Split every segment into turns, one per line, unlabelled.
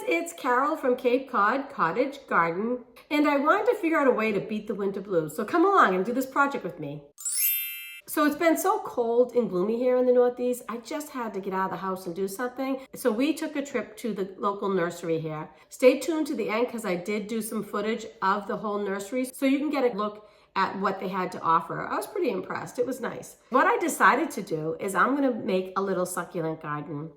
it's Carol from Cape Cod Cottage Garden, and I wanted to figure out a way to beat the winter blues. So come along and do this project with me. So it's been so cold and gloomy here in the Northeast, I just had to get out of the house and do something. So we took a trip to the local nursery here. Stay tuned to the end because I did do some footage of the whole nursery so you can get a look at what they had to offer. I was pretty impressed. It was nice. What I decided to do is I'm going to make a little succulent garden.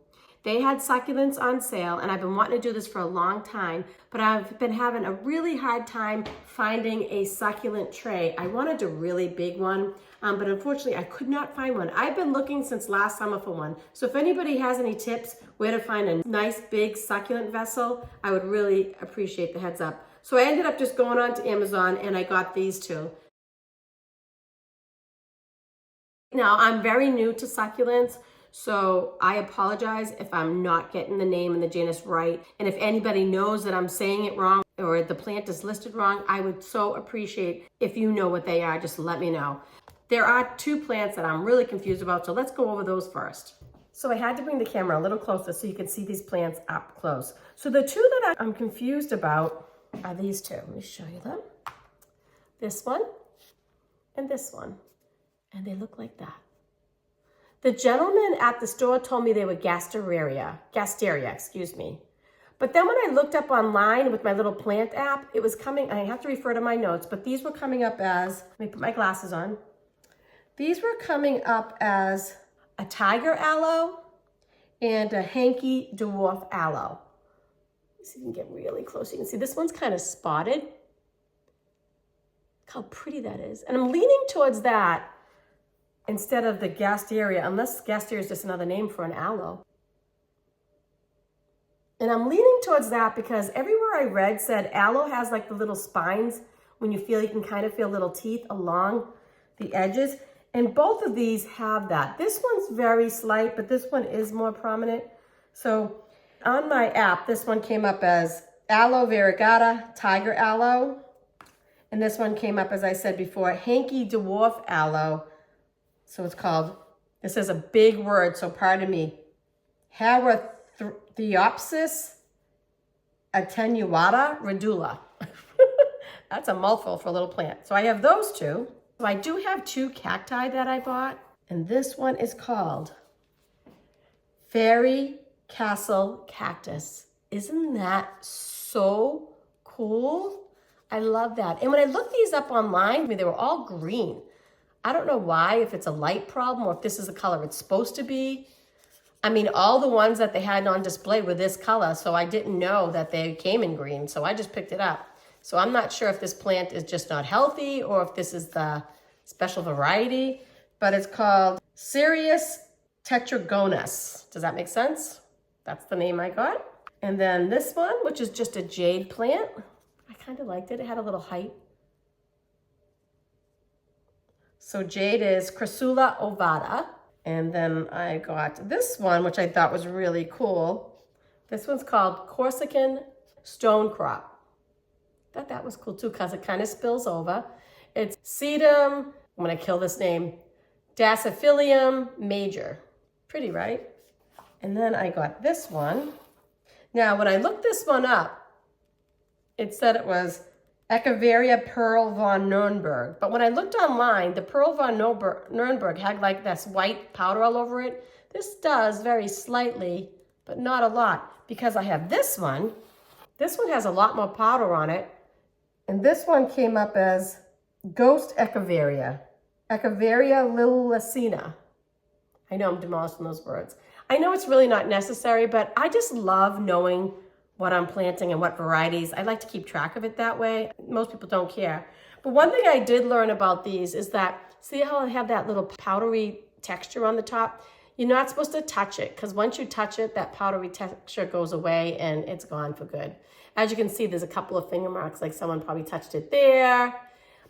They had succulents on sale, and I've been wanting to do this for a long time, but I've been having a really hard time finding a succulent tray. I wanted a really big one, but unfortunately I could not find one. I've been looking since last summer for one. So if anybody has any tips where to find a nice big succulent vessel, I would really appreciate the heads up. So I ended up just going on to Amazon and I got these two. Now I'm very new to succulents, so I apologize if I'm not getting the name and the genus right. And if anybody knows that I'm saying it wrong or the plant is listed wrong, I would so appreciate if you know what they are, just let me know. There are two plants that I'm really confused about, so let's go over those first. So I had to bring the camera a little closer so you can see these plants up close. So the two that I'm confused about are these two. Let me show you them. This one and this one. And they look like that. The gentleman at the store told me they were gasteria, excuse me. But then when I looked up online with my little plant app, it was coming, I have to refer to my notes, but these were coming up as, let me put my glasses on. These were coming up as a tiger aloe and a hanky dwarf aloe. Let's see if you can get really close. You can see this one's kind of spotted. Look how pretty that is. And I'm leaning towards that instead of the gasteria, unless gasteria is just another name for an aloe. And I'm leaning towards that because everywhere I read said aloe has like the little spines when you feel, you can kind of feel little teeth along the edges. And both of these have that. This one's very slight, but this one is more prominent. So on my app, this one came up as aloe variegata, tiger aloe. And this one came up, as I said before, hanky dwarf aloe. So it's called, this is a big word, so pardon me, Harathiopsis attenuata radula. That's a mouthful for a little plant. So I have those two. So I do have two cacti that I bought, and this one is called Fairy Castle Cactus. Isn't that so cool? I love that. And when I looked these up online, I mean, they were all green. I don't know why, if it's a light problem or if this is the color it's supposed to be. I mean, all the ones that they had on display were this color, so I didn't know that they came in green, so I just picked it up. So I'm not sure if this plant is just not healthy or if this is the special variety, but it's called Sirius tetragonus. Does that make sense? That's the name I got. And then this one, which is just a jade plant. I kind of liked it. It had a little height. So jade is Crassula ovata. And then I got this one, which I thought was really cool. This one's called Corsican Stonecrop. I thought that was cool too, because it kind of spills over. It's Sedum, I'm gonna kill this name, Dasyphilium major. Pretty, right? And then I got this one. Now, when I looked this one up, it said it was Echeveria Pearl von Nürnberg. But when I looked online, the Pearl von Nürnberg had like this white powder all over it. This does very slightly, but not a lot, because I have this one. This one has a lot more powder on it. And this one came up as Ghost Echeveria. Echeveria lilacina. I know I'm demolishing those words. I know it's really not necessary, but I just love knowing what I'm planting and what varieties. I like to keep track of it that way. Most people don't care. But one thing I did learn about these is that, see how I have that little powdery texture on the top? You're not supposed to touch it, because once you touch it, that powdery texture goes away and it's gone for good. As you can see, there's a couple of finger marks, like someone probably touched it there.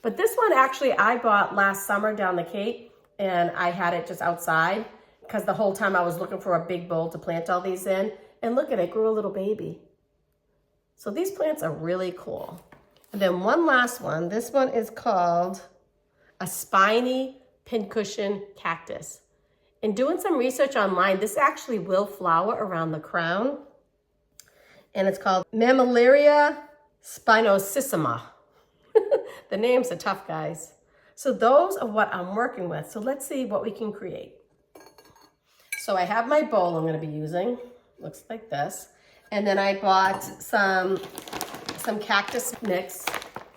But this one actually I bought last summer down the Cape, and I had it just outside because the whole time I was looking for a big bowl to plant all these in. And look at it, grew a little baby. So these plants are really cool. And then one last one. This one is called a spiny pincushion cactus. In doing some research online, this actually will flower around the crown. and it's called Mammillaria spinosissima. The names are tough, guys. So those are what I'm working with. So let's see what we can create. So I have my bowl I'm going to be using. Looks like this. And then I bought some cactus mix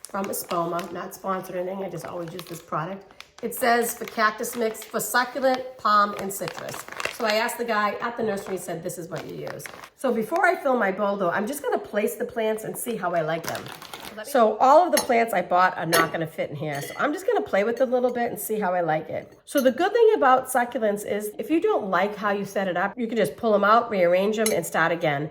from Espoma. Not sponsored or anything. I just always use this product. It says for cactus mix for succulent, palm, and citrus. So I asked the guy at the nursery, he said, this is what you use. So before I fill my bowl though, I'm just gonna place the plants and see how I like them. So all of the plants I bought are not gonna fit in here. So I'm just gonna play with it a little bit and see how I like it. So the good thing about succulents is if you don't like how you set it up, you can just pull them out, rearrange them, and start again.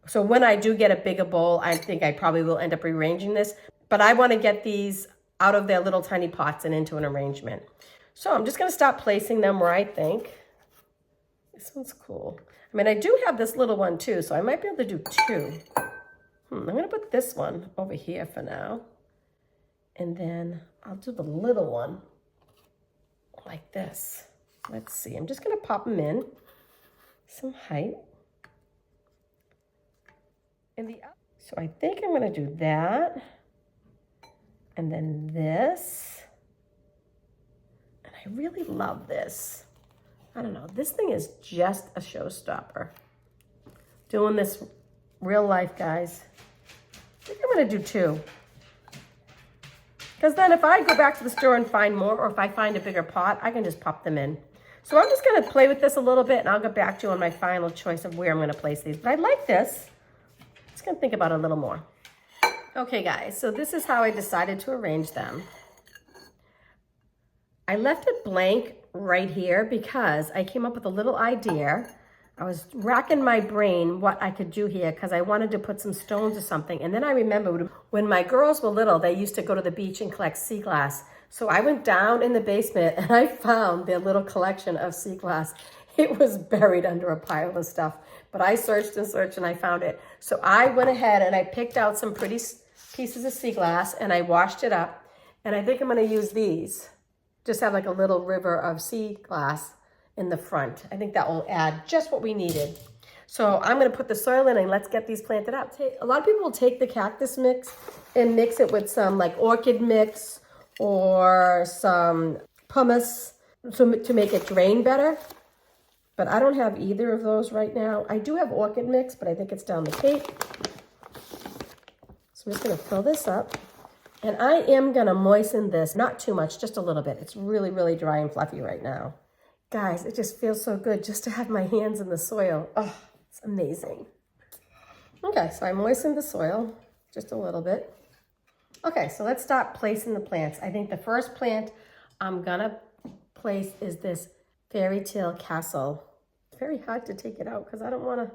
So when I do get a bigger bowl, I think I probably will end up rearranging this, but I wanna get these out of their little tiny pots and into an arrangement. So I'm just gonna start placing them where I think. This one's cool. I mean, I do have this little one too, so I might be able to do two. I'm gonna put this one over here for now. And then I'll do the little one like this. Let's see, I'm just gonna pop them in some height. So I think I'm gonna do that. And then this. And I really love this. I don't know, this thing is just a showstopper. Doing this real life, guys. I think I'm gonna do two. Because then if I go back to the store and find more, or if I find a bigger pot, I can just pop them in. So I'm just gonna play with this a little bit and I'll get back to you on my final choice of where I'm gonna place these. But I like this. Just gonna think about it a little more. Okay guys, so this is how I decided to arrange them. I left it blank right here because I came up with a little idea. I was racking my brain what I could do here because I wanted to put some stones or something. And then I remembered when my girls were little, they used to go to the beach and collect sea glass. So I went down in the basement and I found their little collection of sea glass. It was buried under a pile of stuff, but I searched and searched and I found it. So I went ahead and I picked out some pretty pieces of sea glass and I washed it up. And I think I'm gonna use these. Just have like a little river of sea glass in the front. I think that will add just what we needed. So I'm gonna put the soil in and let's get these planted up. A lot of people will take the cactus mix and mix it with some like orchid mix or some pumice to make it drain better. But I don't have either of those right now. I do have orchid mix, but I think it's down the Cape. So I'm just gonna fill this up. And I am gonna moisten this, not too much, just a little bit. It's really, really dry and fluffy right now. Guys, it just feels so good just to have my hands in the soil. Oh, it's amazing. Okay, so I moistened the soil just a little bit. Okay, so let's start placing the plants. I think the first plant I'm gonna place is this fairy tale castle. It's very hard to take it out because I don't wanna.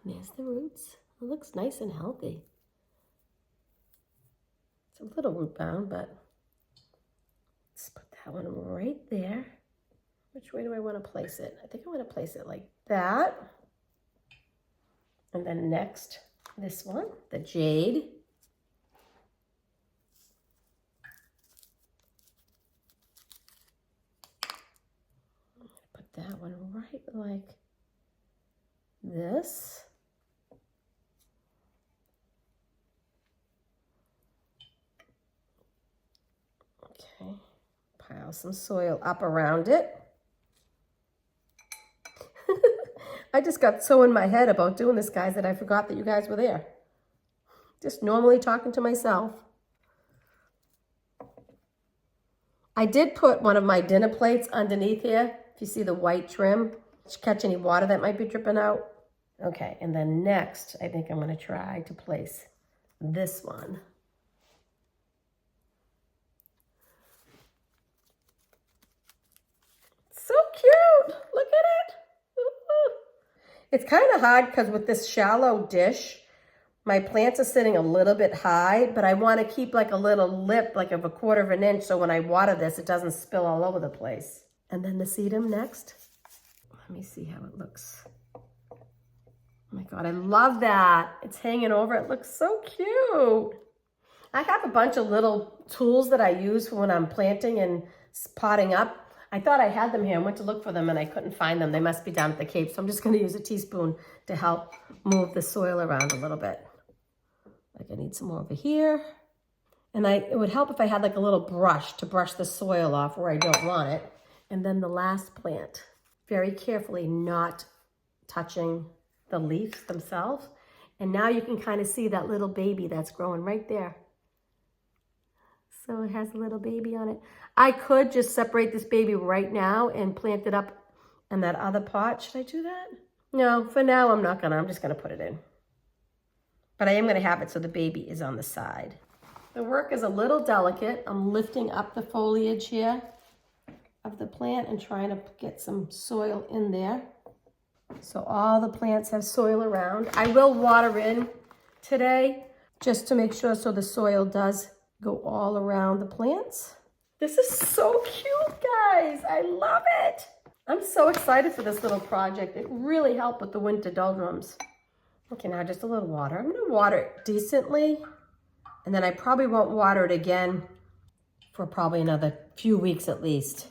There's the roots. It looks nice and healthy. A little root bound, but let's put that one right there. Which way do I want to place it? I think I want to place it like that. And then next, this one, the jade. Put that one right like this. Okay, pile some soil up around it. I just got so in my head about doing this, guys, that I forgot that you guys were there. Just normally talking to myself. I did put one of my dinner plates underneath here. If you see the white trim, catch any water that might be dripping out. Okay, and then next, I think I'm gonna try to place this one. So cute, look at it. It's kind of hard because with this shallow dish, my plants are sitting a little bit high, but I want to keep like a little lip, like of 1/4 of an inch, so when I water this, it doesn't spill all over the place. And then the sedum next. Let me see how it looks. Oh my God, I love that. It's hanging over, it looks so cute. I have a bunch of little tools that I use for when I'm planting and potting up. I thought I had them here. I went to look for them and I couldn't find them. They must be down at the Cape. So I'm just going to use a teaspoon to help move the soil around a little bit. Like I need some more over here. And it would help if I had like a little brush to brush the soil off where I don't want it. And then the last plant, very carefully not touching the leaves themselves. And now you can kind of see that little baby that's growing right there. So it has a little baby on it. I could just separate this baby right now and plant it up in that other pot. Should I do that? No, for now I'm not gonna. I'm just gonna put it in. But I am gonna have it so the baby is on the side. The work is a little delicate. I'm lifting up the foliage here of the plant and trying to get some soil in there. So all the plants have soil around. I will water in today just to make sure so the soil does go all around the plants. This is so cute, guys. I love it. I'm so excited for this little project. It really helped with the winter doldrums. Okay, now just a little water. I'm gonna water it decently, and then I probably won't water it again for probably another few weeks at least.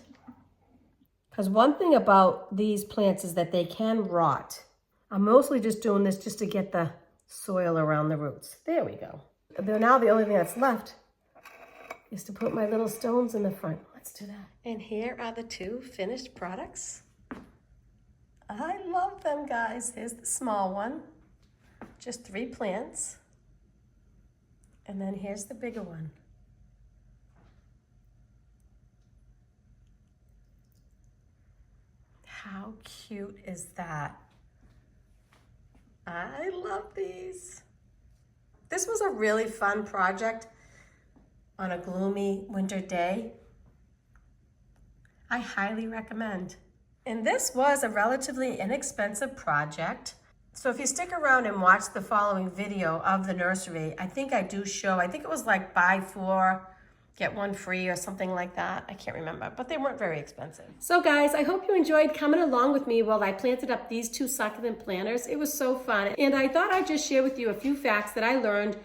Because one thing about these plants is that they can rot. I'm mostly just doing this just to get the soil around the roots. There we go. Now the only thing that's left is to put my little stones in the front. Let's do that. And here are the two finished products. I love them, guys. Here's the small one, just 3 plants. And then here's the bigger one. How cute is that? I love these. This was a really fun project on a gloomy winter day. I highly recommend. And this was a relatively inexpensive project. So if you stick around and watch the following video of the nursery, I think I do show, I think it was like buy 4, get 1 free or something like that. I can't remember, but they weren't very expensive. So guys, I hope you enjoyed coming along with me while I planted up these 2 succulent planters. It was so fun. And I thought I'd just share with you a few facts that I learned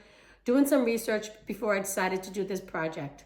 doing some research before I decided to do this project.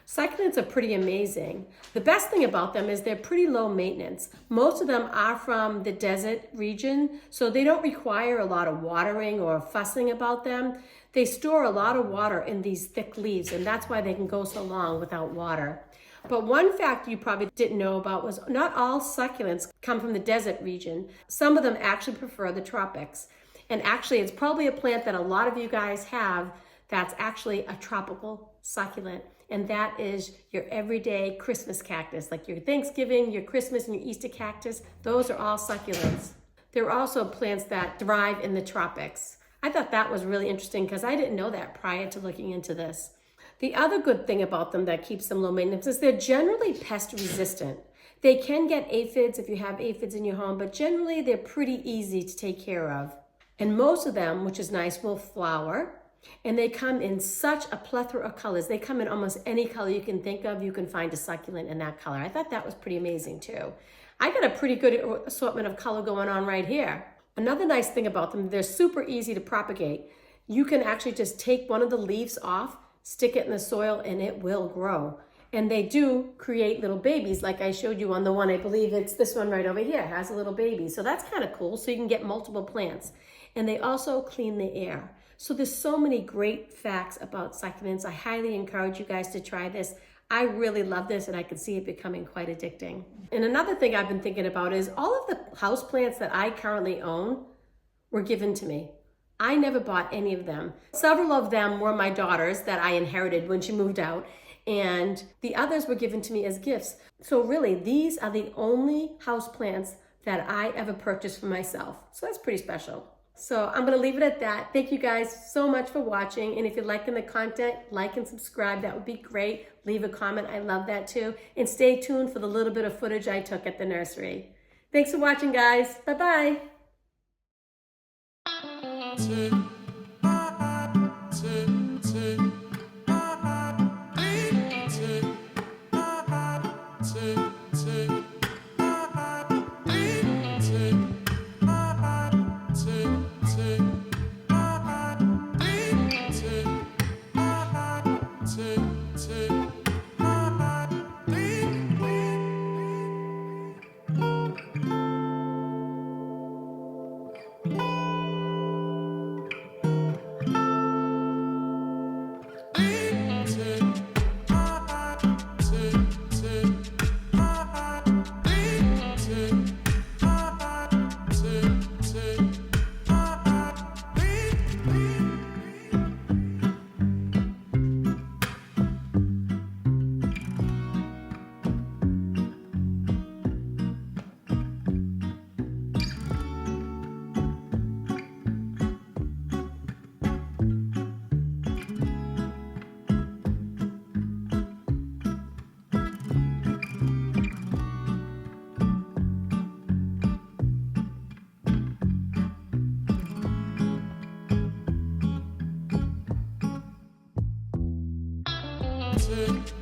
Succulents are pretty amazing. The best thing about them is they're pretty low maintenance. Most of them are from the desert region, so they don't require a lot of watering or fussing about them. They store a lot of water in these thick leaves, and that's why they can go so long without water. But one fact you probably didn't know about was not all succulents come from the desert region. Some of them actually prefer the tropics. And actually, it's probably a plant that a lot of you guys have that's actually a tropical succulent. And that is your everyday Christmas cactus, like your Thanksgiving, your Christmas, and your Easter cactus. Those are all succulents. There are also plants that thrive in the tropics. I thought that was really interesting because I didn't know that prior to looking into this. The other good thing about them that keeps them low maintenance is they're generally pest resistant. They can get aphids if you have aphids in your home, but generally they're pretty easy to take care of. And most of them, which is nice, will flower. And they come in such a plethora of colors. They come in almost any color you can think of. You can find a succulent in that color. I thought that was pretty amazing too. I got a pretty good assortment of color going on right here. Another nice thing about them, they're super easy to propagate. You can actually just take one of the leaves off, stick it in the soil, and it will grow. And they do create little babies, like I showed you on the one, I believe it's this one right over here, has a little baby. So that's kind of cool. So you can get multiple plants. And they also clean the air. So there's so many great facts about succulents. I highly encourage you guys to try this. I really love this and I can see it becoming quite addicting. And another thing I've been thinking about is all of the houseplants that I currently own were given to me. I never bought any of them. Several of them were my daughter's that I inherited when she moved out, and the others were given to me as gifts. So really, these are the only houseplants that I ever purchased for myself. So that's pretty special. So I'm gonna leave it at that. Thank you guys so much for watching. And if you're liking the content, like and subscribe, that would be great. Leave a comment, I love that too. And stay tuned for the little bit of footage I took at the nursery. Thanks for watching, guys. Bye-bye.
to